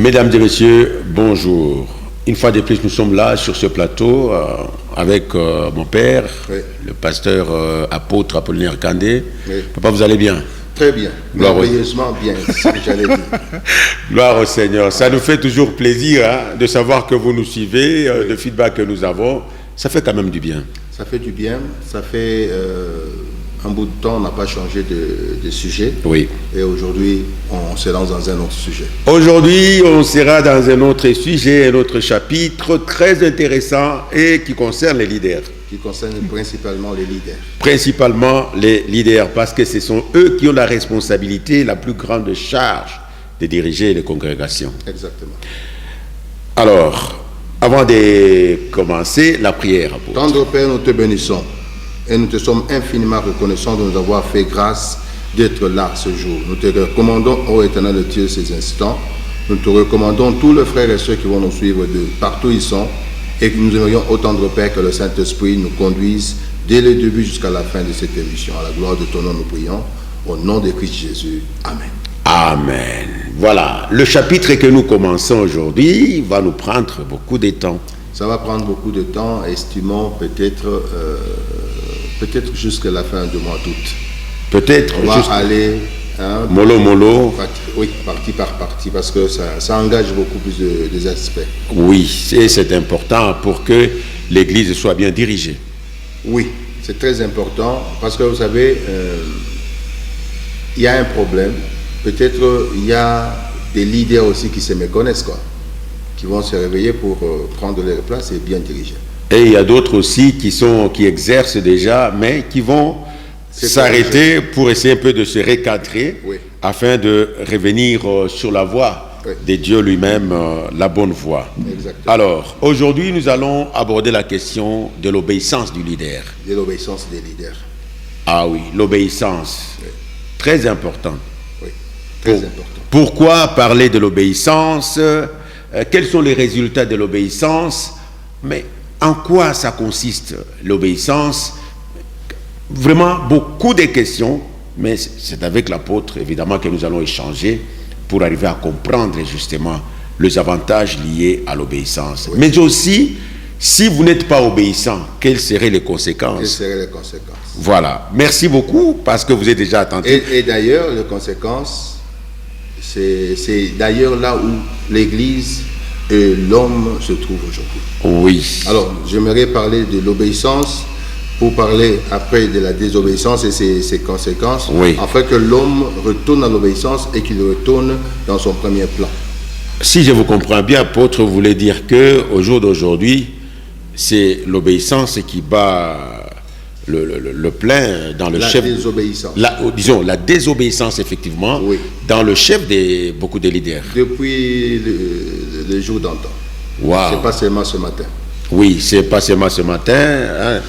Mesdames et messieurs, bonjour. Une fois de plus, nous sommes là sur ce plateau avec mon père, oui, le pasteur apôtre Apollinaire Kandé. Oui. Papa, vous allez bien? Très bien, merveilleusement bien, c'est ce que j'allais dire. Gloire au Seigneur. Ça nous fait toujours plaisir de savoir que vous nous suivez, le feedback que nous avons. Ça fait quand même du bien. Ça fait du bien, ça fait un bout de temps, on n'a pas changé de sujet. Oui. Et aujourd'hui, on se lance dans un autre sujet. Aujourd'hui, on sera dans un autre sujet, un autre chapitre très intéressant et qui concerne les leaders. Qui concerne principalement les leaders. Principalement les leaders, parce que ce sont eux qui ont la responsabilité, la plus grande charge de diriger les congrégations. Exactement. Alors, avant de commencer, la prière. Tendre Père, nous te bénissons et nous te sommes infiniment reconnaissants de nous avoir fait grâce d'être là ce jour. Nous te recommandons, ô Éternel Dieu, ces instants. Nous te recommandons tous les frères et sœurs qui vont nous suivre de partout où ils sont et que nous aimerions, ô tendre Père, que le Saint-Esprit nous conduise dès le début jusqu'à la fin de cette émission. À la gloire de ton nom, nous prions. Au nom de Christ Jésus. Amen. Amen. Voilà, le chapitre que nous commençons aujourd'hui va nous prendre beaucoup de temps. Ça va prendre beaucoup de temps, estimons peut-être jusqu'à la fin du mois d'août. Peut-être. On va aller mollo. Partie par partie, parce que ça engage beaucoup plus des aspects. Oui, c'est important pour que l'Église soit bien dirigée. Oui, c'est très important, parce que vous savez, il y a un problème. Peut-être il y a des leaders aussi qui se méconnaissent, qui vont se réveiller pour prendre leur place et bien diriger. Et il y a d'autres aussi qui exercent déjà, mais qui vont s'arrêter pour essayer un peu de se recadrer, oui, afin de revenir sur la voie, oui, de Dieu lui-même, la bonne voie. Exactement. Alors, aujourd'hui, nous allons aborder la question de l'obéissance du leader. De l'obéissance des leaders. Ah oui, l'obéissance. Oui. Très important. Oui, très important. Pourquoi parler de l'obéissance? Quels sont les résultats de l'obéissance? Mais en quoi ça consiste, l'obéissance? Vraiment beaucoup de questions, mais c'est avec l'apôtre, évidemment, que nous allons échanger pour arriver à comprendre justement les avantages liés à l'obéissance. Oui. Mais aussi, si vous n'êtes pas obéissant, quelles seraient les conséquences? Quelles seraient les conséquences? Voilà. Merci beaucoup, parce que vous êtes déjà attentif. Et d'ailleurs, les conséquences, c'est d'ailleurs là où l'Église et l'homme se trouvent aujourd'hui. Oui. Alors, j'aimerais parler de l'obéissance pour parler après de la désobéissance et ses conséquences, oui, afin que l'homme retourne à l'obéissance et qu'il retourne dans son premier plan. Si je vous comprends bien, apôtre, vous voulez dire qu'au jour d'aujourd'hui, c'est l'obéissance qui bat le plein dans le chef. Désobéissance. Disons, la désobéissance, effectivement, oui, dans le chef de beaucoup de leaders. Depuis le jour d'antan. Wow. C'est pas seulement ce matin. Oui, c'est pas seulement ce matin. Hein.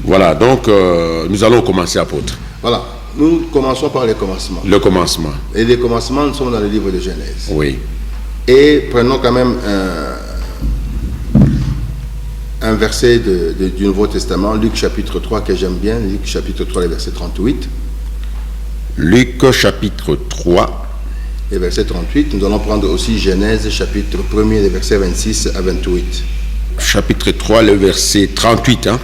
Voilà, donc nous allons commencer, apôtre. Voilà, nous commençons par le commencement. Le commencement. Et les commencements, nous sommes dans le livre de Genèse. Oui. Et prenons quand même un verset du Nouveau Testament, Luc chapitre 3, que j'aime bien, Luc chapitre 3, verset 38. Luc chapitre 3. Et verset 38, nous allons prendre aussi Genèse chapitre 1er, les versets 26 à 28. Chapitre 3, le verset 38, hein?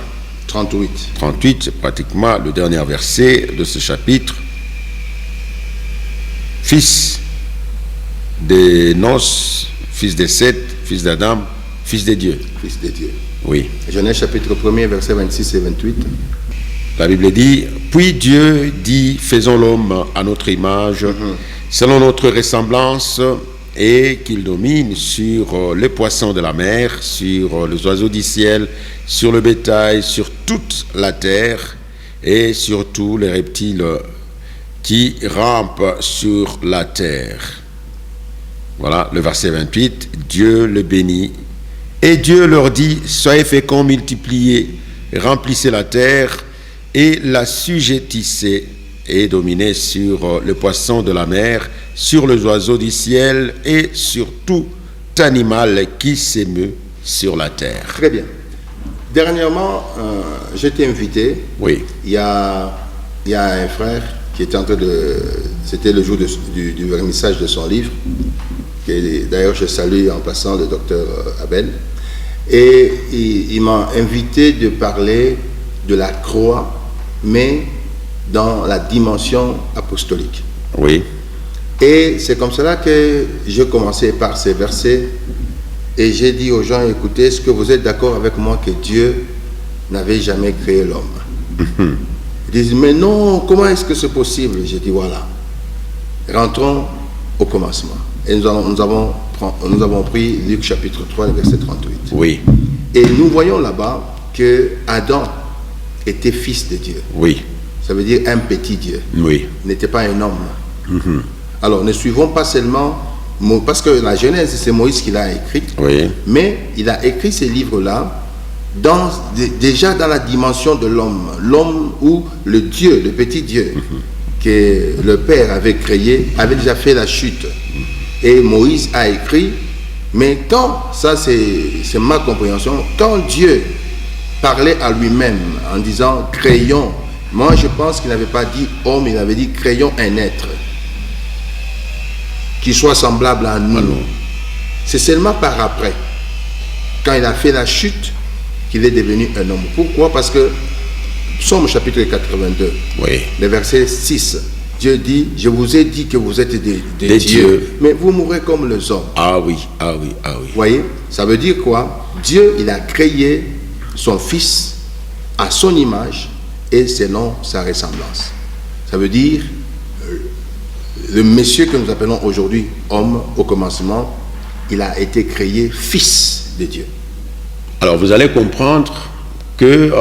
38. 38, c'est pratiquement le dernier verset de ce chapitre. Fils d'Enos, fils de Seth, fils d'Adam, fils de Dieu. Fils de Dieu. Oui. Genèse chapitre 1er, versets 26 et 28. La Bible dit, puis Dieu dit, faisons l'homme à notre image, selon notre ressemblance, et qu'il domine sur les poissons de la mer, sur les oiseaux du ciel, sur le bétail, sur toute la terre, et sur tous les reptiles qui rampent sur la terre. Voilà, le verset 28, Dieu le bénit, et Dieu leur dit, soyez féconds, multipliez, remplissez la terre, et l'assujettissez, et dominez sur les poissons de la mer, sur les oiseaux du ciel et sur tout animal qui s'émeut sur la terre. Très bien. Dernièrement, j'étais invité. Oui. Il y a un frère qui était en train de... C'était le jour du vernissage de son livre. d'ailleurs je salue en passant le docteur Abel, et il m'a invité de parler de la croix, mais dans la dimension apostolique. Oui. Et c'est comme cela que j'ai commencé par ces versets, et j'ai dit aux gens, écoutez, est-ce que vous êtes d'accord avec moi que Dieu n'avait jamais créé l'homme? Ils disent, mais non, comment est-ce que c'est possible? J'ai dit, voilà, rentrons au commencement. Et nous avons pris Luc chapitre 3, verset 38. Oui. Et nous voyons là-bas que Adam était fils de Dieu. Oui. Ça veut dire un petit Dieu. Oui. Il n'était pas un homme. Alors, ne suivons pas seulement, parce que la Genèse, c'est Moïse qui l'a écrit, Oui. mais il a écrit ces livres-là déjà dans la dimension de l'homme. L'homme où le Dieu, le petit Dieu, que le Père avait créé, avait déjà fait la chute. Et Moïse a écrit, mais quand, ça c'est ma compréhension, quand Dieu parlait à lui-même en disant créons, moi je pense qu'il n'avait pas dit homme, il avait dit créons un être qui soit semblable à nous. C'est seulement par après, quand il a fait la chute, qu'il est devenu un homme. Pourquoi? Parce que Psaume chapitre 82, Oui. le verset 6, Dieu dit, je vous ai dit que vous êtes des dieux, dieux, mais vous mourrez comme les hommes. Ah oui, ah oui, ah oui. Vous voyez, ça veut dire quoi? Dieu, il a créé son fils à son image et selon sa ressemblance. Ça veut dire, le monsieur que nous appelons aujourd'hui homme au commencement, il a été créé fils de Dieu. Alors vous allez comprendre que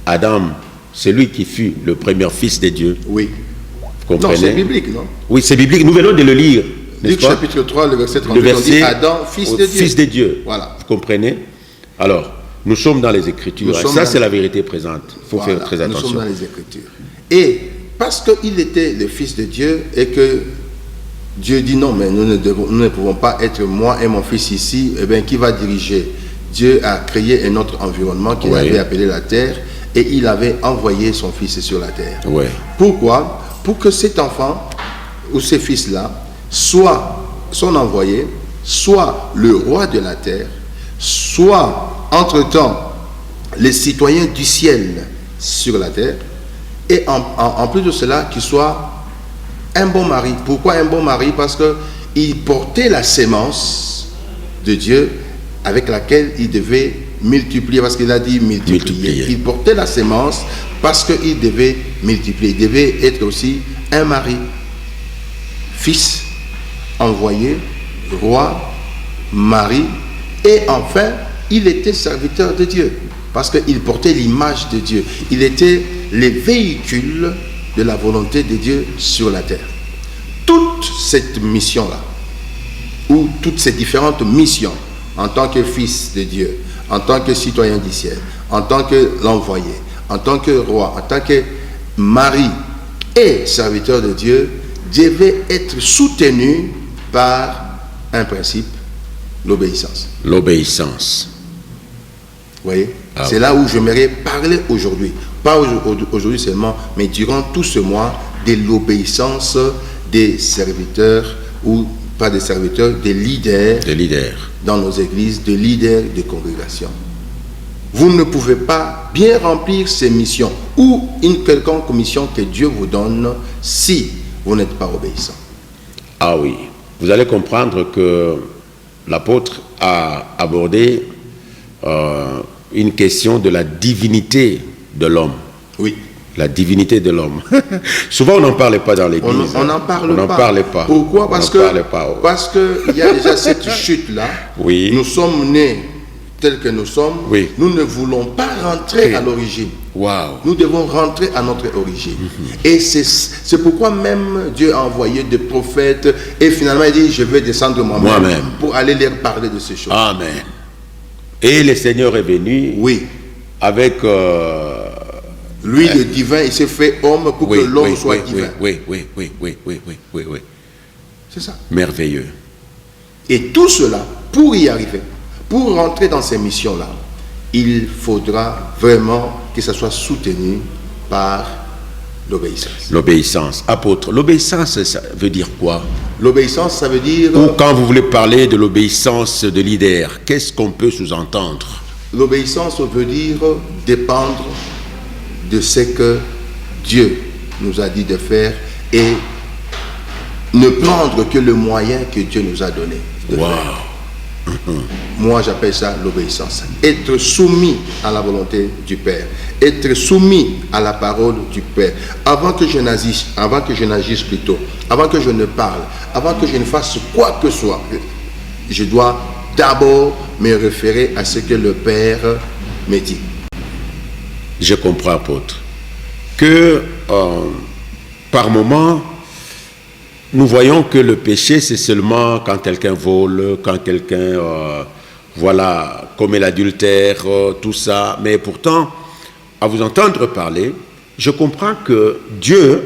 Adam, c'est lui qui fut le premier fils de Dieu. Oui. Vous comprenez? Non, c'est biblique, non? Oui, c'est biblique. Nous venons de le lire. Luc chapitre 3, le verset 38, on dit Adam, fils de Dieu. Fils de Dieu. Voilà. Vous comprenez? Alors, nous sommes dans les Écritures. Ça, c'est la vérité présente. Il faut faire très attention. Nous sommes dans les Écritures. Et parce qu'il était le fils de Dieu et que Dieu dit non, mais nous ne pouvons pas être moi et mon fils ici, eh bien, qui va diriger? Dieu a créé un autre environnement qu'il avait appelé la terre et il avait envoyé son fils sur la terre. Ouais. Pourquoi? Pour que cet enfant ou ces fils-là soit son envoyé, soit le roi de la terre, soit entre-temps les citoyens du ciel sur la terre, et en plus de cela, qu'il soit un bon mari. Pourquoi un bon mari? Parce qu'il portait la sémence de Dieu avec laquelle il devait multiplier, parce qu'il a dit multiplier. Il portait la sémence parce qu'il devait multiplier. Il devait être aussi un mari, fils, envoyé, roi, mari, et enfin, il était serviteur de Dieu, parce qu'il portait l'image de Dieu. Il était le véhicule de la volonté de Dieu sur la terre. Toute cette mission-là, ou toutes ces différentes missions, en tant que fils de Dieu, en tant que citoyen du ciel, en tant que l'envoyé, en tant que roi, en tant que mari et serviteur de Dieu, devait être soutenu par un principe, l'obéissance. L'obéissance. Vous voyez? C'est là où j'aimerais parler aujourd'hui. Pas aujourd'hui seulement, mais durant tout ce mois, de l'obéissance des serviteurs, ou pas des serviteurs, des leaders. Des leaders. Dans nos églises, des leaders de congrégation. Vous ne pouvez pas bien remplir ces missions ou une quelconque mission que Dieu vous donne si vous n'êtes pas obéissant. Ah oui. Vous allez comprendre que l'apôtre a abordé une question de la divinité de l'homme. Oui. La divinité de l'homme. Souvent, on n'en parlait pas dans l'église. On n'en parle pas. Pourquoi? Parce qu'il y a déjà cette chute-là. Oui. Nous sommes nés tels que nous sommes. Oui. Nous ne voulons pas rentrer à l'origine. Wow. Nous devons rentrer à notre origine. Et c'est pourquoi même Dieu a envoyé des prophètes et finalement il dit, je vais descendre moi-même pour aller leur parler de ces choses. Amen. Et le Seigneur est venu. Oui. Avec... lui, le divin, il s'est fait homme pour que l'homme soit divin. Oui. C'est ça. Merveilleux. Et tout cela, pour y arriver, pour rentrer dans ces missions-là, il faudra vraiment que ça soit soutenu par l'obéissance. L'obéissance. Apôtre, l'obéissance, ça veut dire quoi? L'obéissance, ça veut dire... Ou quand vous voulez parler de l'obéissance de leader, qu'est-ce qu'on peut sous-entendre? L'obéissance veut dire dépendre de ce que Dieu nous a dit de faire et ne prendre que le moyen que Dieu nous a donné de faire. Moi, j'appelle ça l'obéissance. Être soumis à la volonté du Père. Être soumis à la parole du Père. Avant que je n'agisse plutôt, avant que je ne parle, avant que je ne fasse quoi que ce soit, je dois d'abord me référer à ce que le Père me dit. Je comprends, apôtre, que par moment, nous voyons que le péché, c'est seulement quand quelqu'un vole, quand quelqu'un, commet l'adultère, tout ça. Mais pourtant, à vous entendre parler, je comprends que Dieu,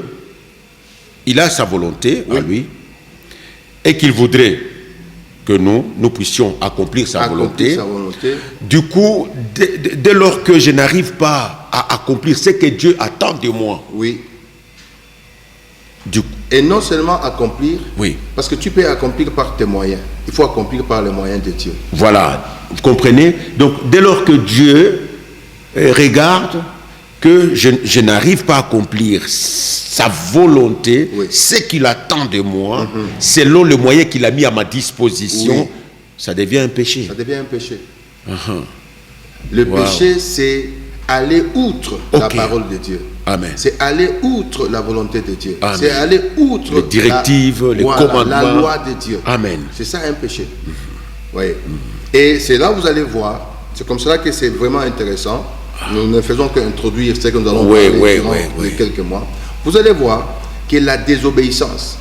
il a sa volonté à lui, et qu'il voudrait que nous puissions accomplir sa volonté. Du coup, dès lors que je n'arrive pas à accomplir ce que Dieu attend de moi, et non seulement accomplir, oui, parce que tu peux accomplir par tes moyens. Il faut accomplir par les moyens de Dieu. Voilà, vous comprenez? Donc, dès lors que Dieu regarde que je n'arrive pas à accomplir sa volonté, ce qu'il attend de moi, selon le moyen qu'il a mis à ma disposition, ça devient un péché. Ça devient un péché. Le péché, c'est aller outre la parole de Dieu. Amen. C'est aller outre la volonté de Dieu. Amen. C'est aller outre les directives, les commandements. La loi de Dieu. Amen. C'est ça un péché. Oui. Et c'est là où vous allez voir, c'est comme cela que c'est vraiment intéressant. Nous ne faisons qu'introduire ce que nous allons parler durant les quelques mois. Vous allez voir que la désobéissance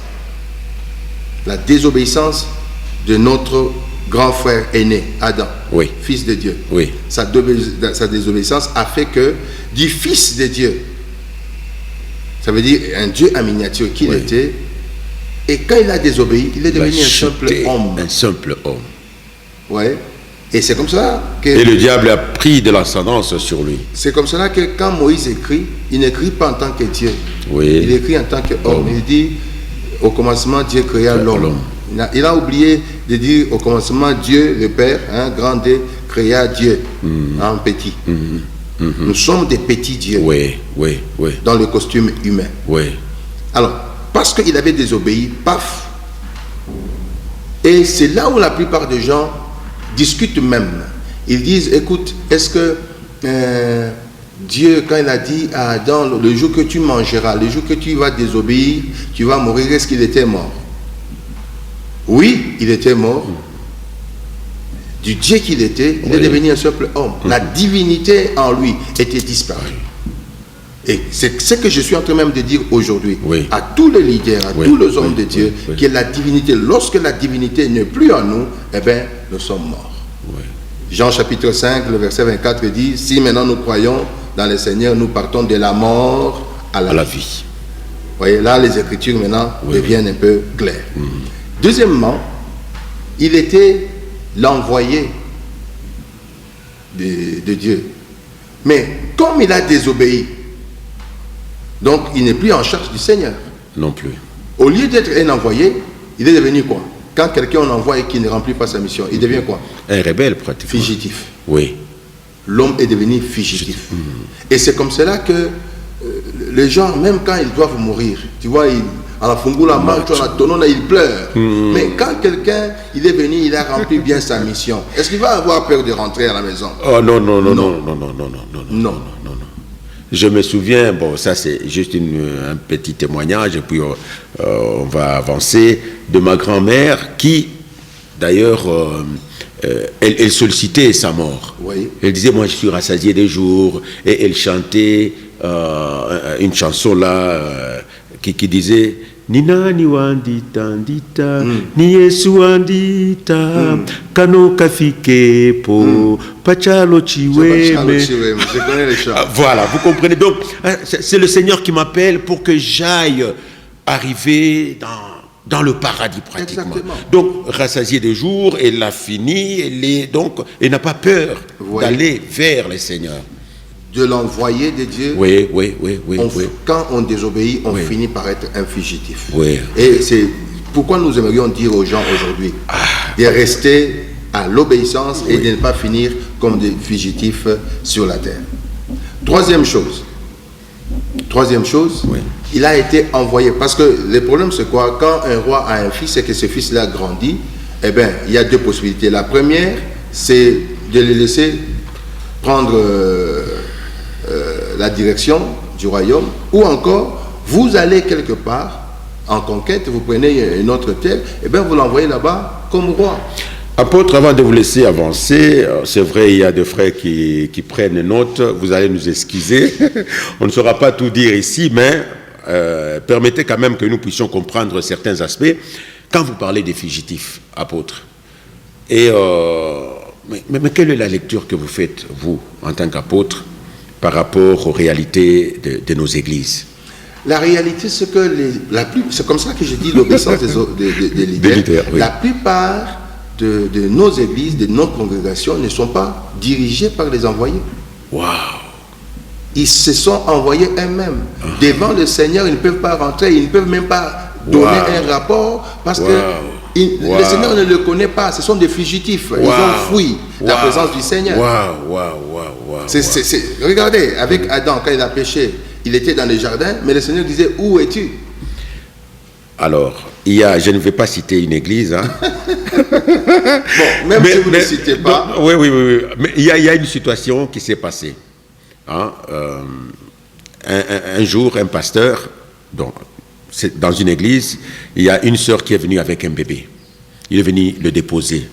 de notre grand frère aîné, Adam, fils de Dieu, sa désobéissance a fait que du fils de Dieu, ça veut dire un Dieu en miniature qu'il était, et quand il a désobéi, il est devenu un simple homme. Un simple homme. Oui. Et c'est comme ça que... Et le diable a pris de l'ascendance sur lui. C'est comme cela que quand Moïse écrit, il n'écrit pas en tant que Dieu. Il écrit en tant qu'homme. Il dit, au commencement, Dieu créa l'homme. Il a oublié de dire, au commencement, Dieu, le Père, grand D, créa Dieu, en petit. Nous sommes des petits dieux. Dans le costume humain. Alors, parce qu'il avait désobéi, paf. Et c'est là où la plupart des gens discutent même. Ils disent, écoute, est-ce que Dieu, quand il a dit à Adam, le jour que tu mangeras, le jour que tu vas désobéir, tu vas mourir, est-ce qu'il était mort? Oui, il était mort. Du Dieu qu'il était, il est devenu un simple homme. La divinité en lui était disparue. Et c'est ce que je suis en train même de dire aujourd'hui à tous les leaders, à tous les hommes de Dieu, que la divinité, lorsque la divinité n'est plus en nous, eh bien, nous sommes morts. Jean chapitre 5, le verset 24 dit, si maintenant nous croyons dans le Seigneur, nous partons de la mort à la vie. Vous voyez, là, les Écritures maintenant deviennent un peu claires. Deuxièmement, il était l'envoyé de Dieu. Mais comme il a désobéi, donc il n'est plus en charge du Seigneur. Non plus. Au lieu d'être un envoyé, il est devenu quoi? Quand quelqu'un on envoie et qui ne remplit pas sa mission, il devient quoi? Un rebelle pratiquement. Fugitif. Oui. L'homme est devenu fugitif. Et c'est comme cela que les gens, même quand ils doivent mourir, tu vois, à la fungula, il pleure. Mais quand quelqu'un, il est venu, il a rempli bien sa mission, est-ce qu'il va avoir peur de rentrer à la maison? Oh non. Je me souviens, bon, ça c'est juste un petit témoignage, et puis on va avancer, de ma grand-mère qui, d'ailleurs, elle sollicitait sa mort. Elle disait, moi je suis rassasié des jours, et elle chantait une chanson là qui disait, Nina ni wandita ndita ni Yesu wandita kano kafike po pachalo chiweme. Je connais les chants. Voilà, vous comprenez. Donc c'est le Seigneur qui m'appelle pour que j'aille arriver dans le paradis pratiquement. Exactement. Donc rassasié des jours, elle l'a fini, elle n'a pas peur d'aller vers le Seigneur. De l'envoyé de Dieu. Oui. Quand on désobéit, on finit par être un fugitif. Oui. Et c'est pourquoi nous aimerions dire aux gens aujourd'hui de rester à l'obéissance et de ne pas finir comme des fugitifs sur la terre? Troisième chose, il a été envoyé. Parce que le problème, c'est quoi? Quand un roi a un fils et que ce fils-là grandit, eh bien, il y a deux possibilités. La première, c'est de le laisser prendre la direction du royaume, ou encore, vous allez quelque part en conquête, vous prenez une autre terre, et bien vous l'envoyez là-bas comme roi. Apôtre, avant de vous laisser avancer, c'est vrai, il y a des frères qui prennent note, vous allez nous excuser, on ne saura pas tout dire ici, mais permettez quand même que nous puissions comprendre certains aspects. Quand vous parlez des fugitifs, apôtre, et, mais quelle est la lecture que vous faites, vous, en tant qu'apôtre, par rapport aux réalités de nos églises? La réalité, c'est que c'est comme ça que je dis l'obéissance des leaders. Oui. La plupart de nos églises, de nos congrégations ne sont pas dirigées par les envoyés. Waouh! Ils se sont envoyés eux-mêmes. Devant le Seigneur, ils ne peuvent pas rentrer, ils ne peuvent même pas donner un rapport parce que le Seigneur ne le connaît pas. Ce sont des fugitifs. Ils ont fui la présence du Seigneur. Regardez, avec Adam, quand il a péché, il était dans les jardins, mais le Seigneur disait, où es-tu? Alors, je ne vais pas citer une église. Hein. Bon, même si vous ne citez pas. Oui. Mais il y a une situation qui s'est passée. Hein, un jour, un pasteur, dans une église, il y a une sœur qui est venue avec un bébé. Il est venu le déposer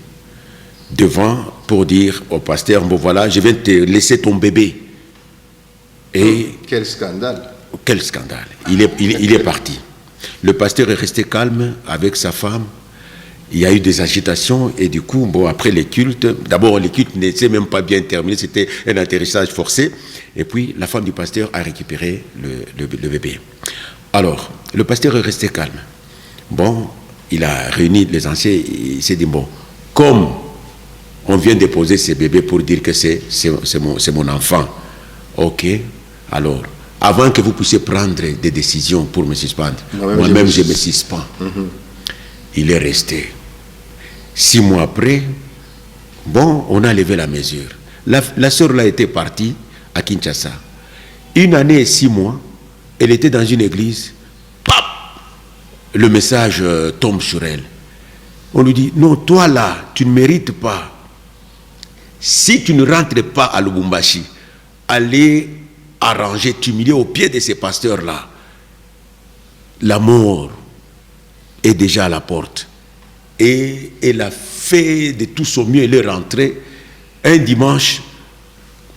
devant pour dire au pasteur, bon voilà, je viens te laisser ton bébé. Et quel scandale! Quel scandale! Il est parti. Le pasteur est resté calme avec sa femme. Il y a eu des agitations et du coup, après les cultes, d'abord les cultes n'étaient même pas bien terminés, c'était un atterrissage forcé. Et puis la femme du pasteur a récupéré le bébé. Alors, le pasteur est resté calme. Bon, il a réuni les anciens, il s'est dit, bon, comme on vient déposer ce bébé pour dire que c'est mon enfant, ok, alors, avant que vous puissiez prendre des décisions pour me suspendre, moi-même je me suspends. Il est resté. 6 mois après, on a levé la mesure. La sœur là était partie à Kinshasa. 1 année et 6 mois, elle était dans une église. Pap! Le message tombe sur elle. On lui dit, non, toi là, tu ne mérites pas. Si tu ne rentres pas à Lubumbashi, allez arranger, t'humilier au pied de ces pasteurs-là. La mort est déjà à la porte. Et elle a fait de tout son mieux, elle est rentrée. Un dimanche,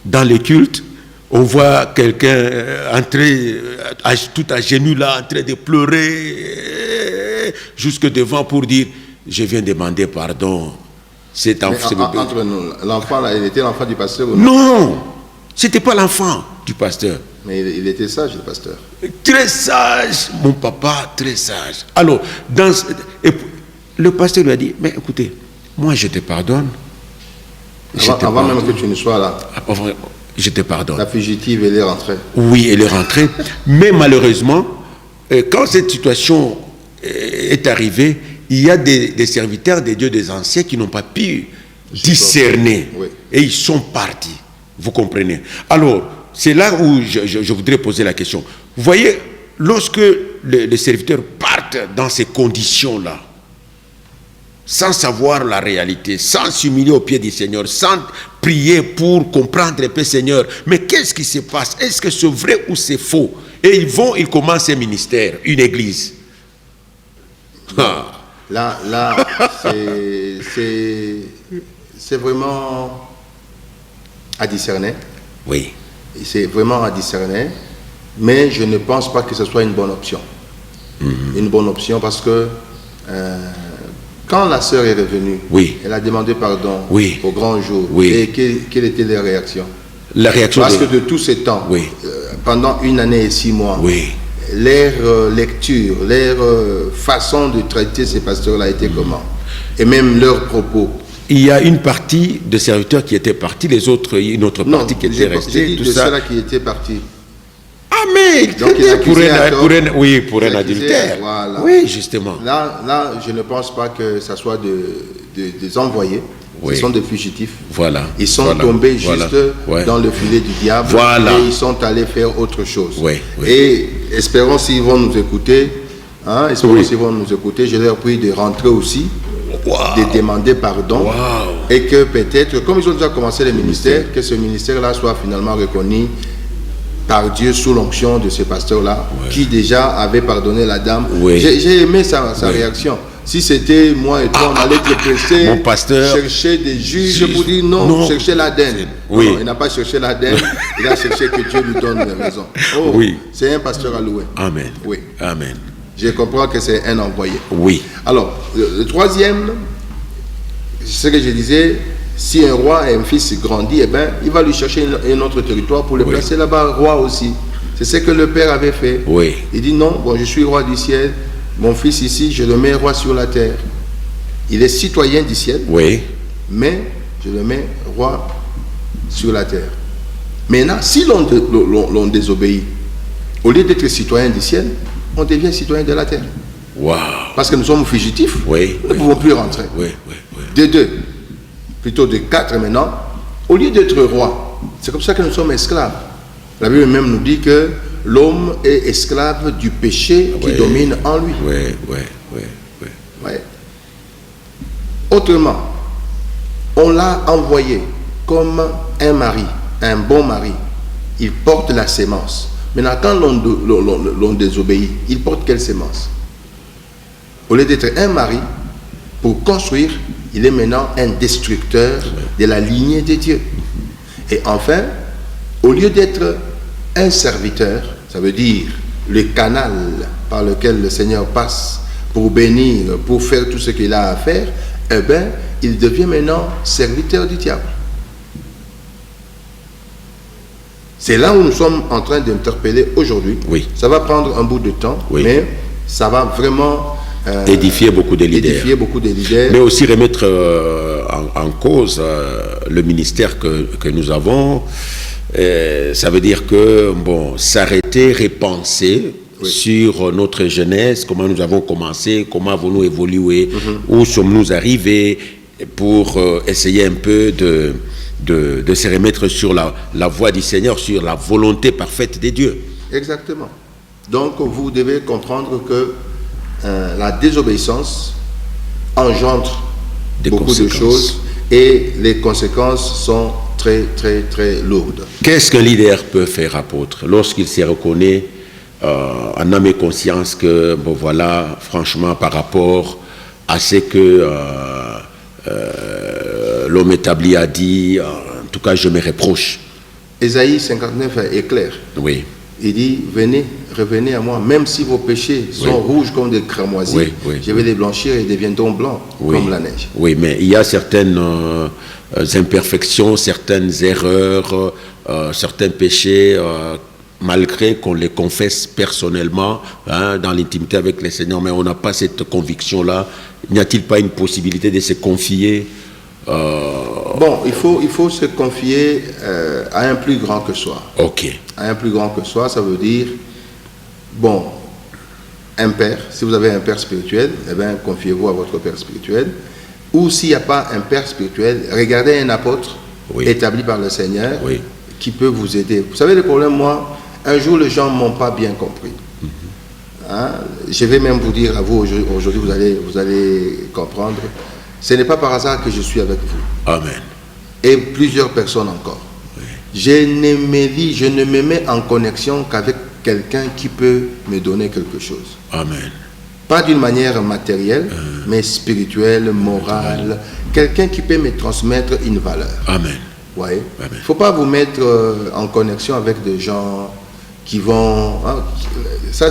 dans le culte, on voit quelqu'un entrer tout à genoux là, en train de pleurer, jusque devant pour dire, je viens demander pardon. Entre nous, l'enfant là, il était l'enfant du pasteur ou non? Non, c'était pas l'enfant du pasteur. Mais il était sage, le pasteur. Très sage, mon papa, très sage. Alors, le pasteur lui a dit, mais écoutez, moi je te pardonne. Avant même que tu ne sois là. Je te pardonne. La fugitive, elle est rentrée. Oui, elle est rentrée. Mais malheureusement, quand cette situation est arrivée, il y a des serviteurs des dieux des anciens qui n'ont pas pu discerner. Oui. Et ils sont partis. Vous comprenez? Alors, c'est là où je voudrais poser la question. Vous voyez, lorsque les serviteurs partent dans ces conditions-là, sans savoir la réalité, sans s'humilier au pied du Seigneur, sans prier pour comprendre un peu Seigneur, mais qu'est-ce qui se passe? Est-ce que c'est vrai ou c'est faux? Et ils commencent un ministère, une église. Là, c'est vraiment à discerner. Oui. C'est vraiment à discerner, mais je ne pense pas que ce soit une bonne option. Une bonne option parce que quand la sœur est revenue, elle a demandé pardon au grand jour. Et quelle était leur réaction? La réaction parce que de tout ce temps, pendant 1 année et 6 mois, leur lecture, leur façon de traiter ces pasteurs-là était comment? Et même leurs propos. Il y a une partie de serviteurs qui étaient partis, les autres, une autre partie qui était restée. Tout ça. Ceux-là qui étaient partis. Ah, Ah, mais Donc, il a accusé à tort. pour un adultère. Voilà. Oui, justement. Là, je ne pense pas que ça soit des envoyés. Oui. Ce sont des fugitifs. Voilà. Ils sont tombés juste Ouais. dans le filet du diable. Voilà. Et ils sont allés faire autre chose. Oui, oui. Et espérons s'ils vont nous écouter. S'ils vont nous écouter, je leur prie de rentrer aussi, de demander pardon. Et que peut-être, comme ils ont déjà commencé le ministère, que ce ministère-là soit finalement reconnu par Dieu sous l'onction de ce pasteur-là, qui déjà avait pardonné la dame. Oui. J'ai aimé sa réaction. Si c'était moi et toi, on allait te presser, mon pasteur, chercher des juges pour dire non, chercher l'Aden. Oui. Non, il n'a pas cherché l'Aden, il a cherché que Dieu lui donne raison. Oh, oui. C'est un pasteur à louer. Amen. Oui. Amen. Je comprends que c'est un envoyé. Oui. Alors, le troisième, ce que je disais, si un roi et un fils grandit, eh ben, il va lui chercher un autre territoire pour le placer là-bas, roi aussi. C'est ce que le père avait fait. Oui. Il dit non, bon, je suis roi du ciel, mon fils ici, je le mets roi sur la terre. Il est citoyen du ciel, mais je le mets roi sur la terre. Maintenant, si l'on désobéit, au lieu d'être citoyen du ciel, on devient citoyen de la terre. Wow. Parce que nous sommes fugitifs, nous ne pouvons plus rentrer. De 2, plutôt de 4 maintenant, au lieu d'être roi, c'est comme ça que nous sommes esclaves. La Bible même nous dit que l'homme est esclave du péché qui domine en lui. Autrement, on l'a envoyé comme un mari, un bon mari. Il porte la sémence. Maintenant, quand l'on désobéit, il porte quelle sémence? Au lieu d'être un mari, pour construire, il est maintenant un destructeur de la lignée de Dieu. Et enfin, au lieu d'être un serviteur, ça veut dire le canal par lequel le Seigneur passe pour bénir, pour faire tout ce qu'il a à faire, eh bien, il devient maintenant serviteur du diable. C'est là où nous sommes en train d'interpeller aujourd'hui. Ça va prendre un bout de temps, mais ça va vraiment édifier beaucoup de leaders. Mais aussi remettre en cause le ministère que nous avons. Ça veut dire que, bon, s'arrêter, repenser sur notre jeunesse, comment nous avons commencé, comment avons-nous évolué, où sommes-nous arrivés, pour essayer un peu de se remettre sur la voie du Seigneur, sur la volonté parfaite de Dieu. Exactement. Donc, vous devez comprendre que la désobéissance engendre beaucoup de choses et les conséquences sont très, très, très lourdes. Qu'est-ce qu'un leader peut faire, apôtre, lorsqu'il se reconnaît en âme et conscience que, bon voilà, franchement, par rapport à ce que l'homme établi a dit, en tout cas, je me reproche. Ésaïe 59 est clair. Il dit, venez, revenez à moi, même si vos péchés sont rouges comme des cramoisis, je vais les blanchir et deviendront blancs comme la neige. Oui, mais il y a certaines imperfections, certaines erreurs, certains péchés, malgré qu'on les confesse personnellement, dans l'intimité avec le Seigneur, mais on n'a pas cette conviction-là. N'y a-t-il pas une possibilité de se confier Bon, il faut se confier à un plus grand que soi. À un plus grand que soi, ça veut dire, bon, un père, si vous avez un père spirituel, eh bien, confiez-vous à votre père spirituel. Ou s'il n'y a pas un père spirituel, regardez un apôtre établi par le Seigneur qui peut vous aider. Vous savez le problème, moi, un jour les gens ne m'ont pas bien compris. Je vais même vous dire à vous, aujourd'hui vous allez comprendre. Ce n'est pas par hasard que je suis avec vous. Amen. Et plusieurs personnes encore. Je ne me mets en connexion qu'avec quelqu'un qui peut me donner quelque chose. Amen. Pas d'une manière matérielle, mais spirituelle, morale. Quelqu'un qui peut me transmettre une valeur. Amen. Il ne faut pas vous mettre en connexion avec des gens qui vont... ça,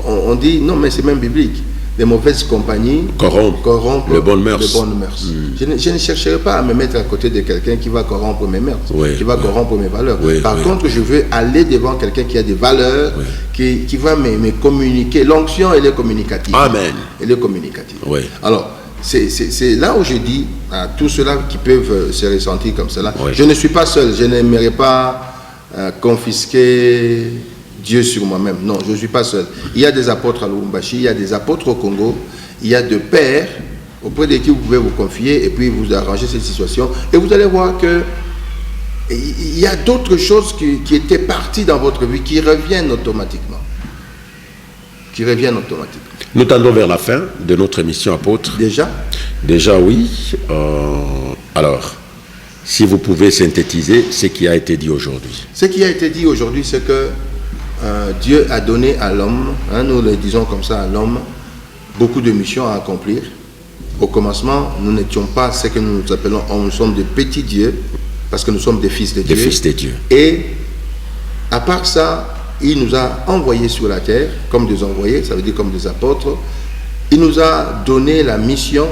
on dit, non, mais c'est même biblique. Les mauvaises compagnies corrompent les bonnes mœurs. Je ne chercherai pas à me mettre à côté de quelqu'un qui va corrompre mes mœurs, qui va corrompre mes valeurs. Par contre, je veux aller devant quelqu'un qui a des valeurs, qui va me communiquer. L'onction, elle est communicative. Amen. Elle est communicative. Alors, c'est là où je dis à tous ceux-là qui peuvent se ressentir comme cela, je ne suis pas seul, je n'aimerais pas confisquer Dieu sur moi-même. Non, je ne suis pas seul. Il y a des apôtres à Lubumbashi, il y a des apôtres au Congo, il y a des pères auprès de qui vous pouvez vous confier et puis vous arranger cette situation. Et vous allez voir que il y a d'autres choses qui étaient parties dans votre vie qui reviennent automatiquement. Nous tendons vers la fin de notre émission, apôtre. Déjà, oui. Alors, si vous pouvez synthétiser ce qui a été dit aujourd'hui. Ce qui a été dit aujourd'hui, c'est que Dieu a donné à l'homme, nous le disons comme ça, à l'homme, beaucoup de missions à accomplir. Au commencement, nous n'étions pas ce que nous appelons, nous sommes des petits dieux, parce que nous sommes des fils de Dieu. Des fils de Dieu. Et à part ça, il nous a envoyés sur la terre, comme des envoyés, ça veut dire comme des apôtres. Il nous a donné la mission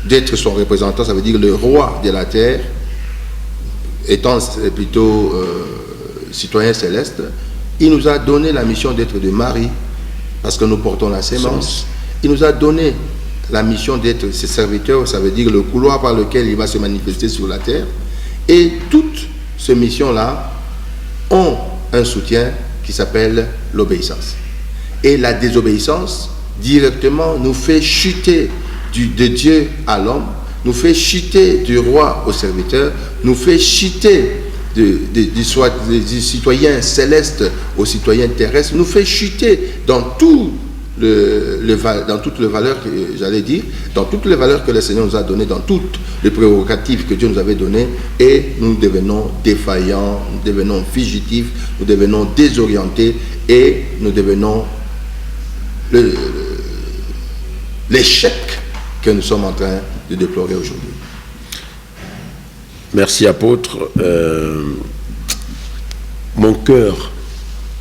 d'être son représentant, ça veut dire le roi de la terre, étant plutôt citoyen céleste. Il nous a donné la mission d'être de Marie, parce que nous portons la sémence. Il nous a donné la mission d'être ses serviteurs, ça veut dire le couloir par lequel il va se manifester sur la terre. Et toutes ces missions-là ont un soutien qui s'appelle l'obéissance. Et la désobéissance, directement, nous fait chuter de Dieu à l'homme, nous fait chuter du roi au serviteur, nous fait chuter du citoyen céleste au citoyen terrestre, nous fait chuter dans toutes les valeurs que j'allais dire, dans toutes les valeurs que le Seigneur nous a données, dans toutes les prérogatives que Dieu nous avait données, et nous devenons défaillants, nous devenons fugitifs, nous devenons désorientés, et nous devenons l'échec que nous sommes en train de déplorer aujourd'hui. Merci, apôtre. Mon cœur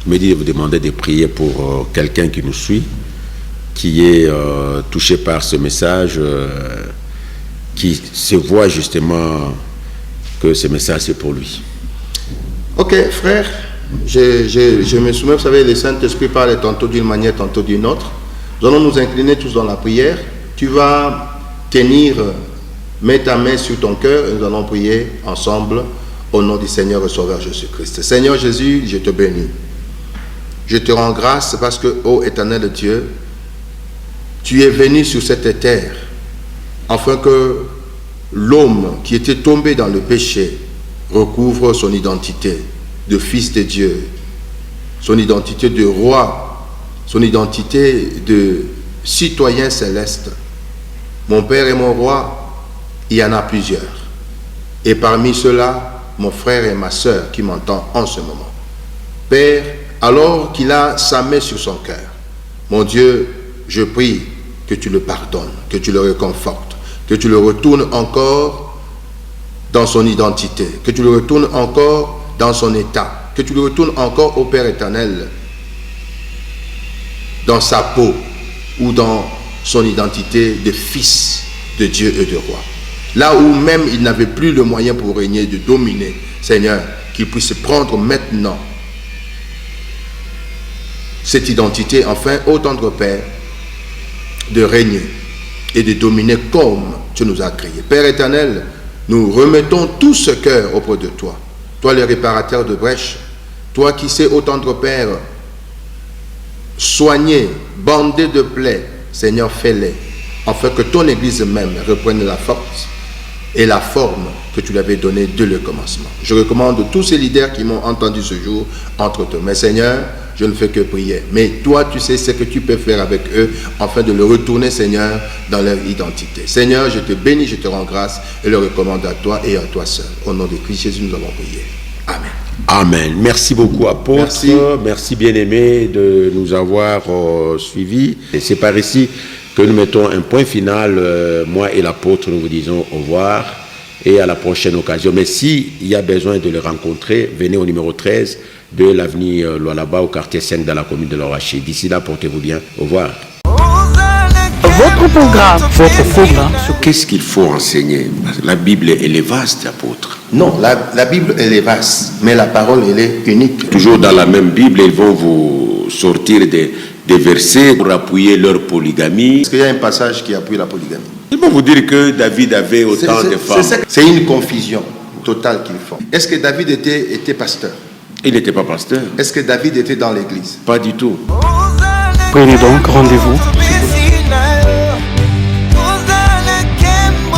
me dit de vous demander de prier pour quelqu'un qui nous suit, qui est touché par ce message, qui se voit justement que ce message c'est pour lui. Ok, frère, je me souviens, vous savez, le Saint-Esprit parle tantôt d'une manière, tantôt d'une autre. Nous allons nous incliner tous dans la prière. Tu vas mets ta main sur ton cœur et nous allons prier ensemble au nom du Seigneur et Sauveur Jésus-Christ. Seigneur Jésus, je te bénis. Je te rends grâce parce que, ô éternel Dieu, tu es venu sur cette terre afin que l'homme qui était tombé dans le péché recouvre son identité de fils de Dieu, son identité de roi, son identité de citoyen céleste. Mon Père et mon roi, il y en a plusieurs. Et parmi ceux-là, mon frère et ma sœur qui m'entendent en ce moment. Père, alors qu'il a sa main sur son cœur, mon Dieu, je prie que tu le pardonnes, que tu le réconfortes, que tu le retournes encore dans son identité, que tu le retournes encore dans son état, que tu le retournes encore au Père éternel, dans sa peau ou dans son identité de fils de Dieu et de roi. Là où même il n'avait plus le moyen pour régner, de dominer, Seigneur, qu'il puisse prendre maintenant cette identité, enfin, ô tendre Père, de régner et de dominer comme tu nous as créés. Père éternel, nous remettons tout ce cœur auprès de toi. Toi, le réparateur de brèches, toi qui sais, ô tendre Père, soigner, bander de plaies, Seigneur, fais-les, afin que ton Église même reprenne la force et la forme que tu lui avais donnée dès le commencement. Je recommande tous ces leaders qui m'ont entendu ce jour entre eux. Mais Seigneur, je ne fais que prier. Mais toi, tu sais ce que tu peux faire avec eux afin de le retourner, Seigneur, dans leur identité. Seigneur, je te bénis, je te rends grâce et le recommande à toi et à toi seul. Au nom de Christ Jésus, nous avons prié. Amen. Amen. Merci beaucoup, apôtre. Merci bien-aimé de nous avoir suivis. Et c'est par ici que nous mettons un point final. Moi et l'apôtre, nous vous disons au revoir et à la prochaine occasion. Mais s'il y a besoin de le rencontrer, venez au numéro 13 de l'avenue Lualaba, au quartier 5 dans la commune de Loroaché. D'ici là, portez-vous bien. Au revoir. Votre programme. Qu'est-ce qu'il faut enseigner? La Bible, elle est vaste, apôtre. Non, la Bible, elle est vaste, mais la parole, elle est unique. Toujours dans la même Bible, ils vont vous sortir des versets pour appuyer leur polygamie. Est-ce qu'il y a un passage qui appuie la polygamie? Ils vont vous dire que David avait autant de femmes. C'est une confusion totale qu'ils font. Est-ce que David était pasteur? Il n'était pas pasteur. Est-ce que David était dans l'église? Pas du tout. Prenez donc rendez-vous